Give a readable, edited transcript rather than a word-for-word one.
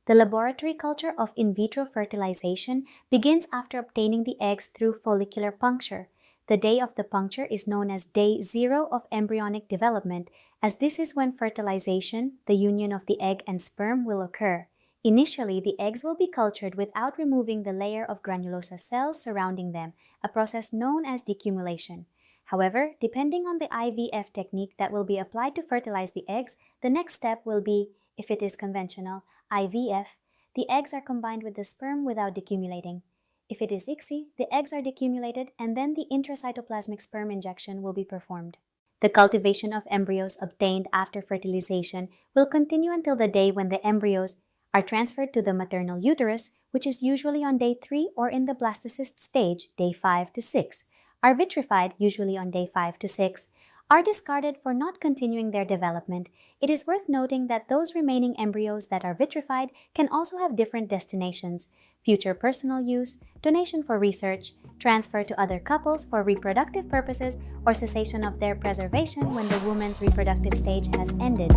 The laboratory culture of in vitro fertilization begins after obtaining the eggs through follicular puncture. The day of the puncture is known as day 0 of embryonic development, as this is when fertilization, the union of the egg and sperm, will occur. Initially, the eggs will be cultured without removing the layer of granulosa cells surrounding them, a process known as decumulation. However, depending on the IVF technique that will be applied to fertilize the eggs, the next step will be, if it is conventional, IVF. The eggs are combined with the sperm without decumulating. If it is ICSI, the eggs are decumulated and then the intracytoplasmic sperm injection will be performed. The cultivation of embryos obtained after fertilization will continue until the day when the embryos are transferred to the maternal uterus, which is usually on day 3 or in the blastocyst stage, day 5 to 6, are vitrified, usually on day 5 to 6, are discarded for not continuing their development. It is worth noting that those remaining embryos that are vitrified can also have different destinations: future personal use, donation for research, transfer to other couples for reproductive purposes, or cessation of their preservation when the woman's reproductive stage has ended.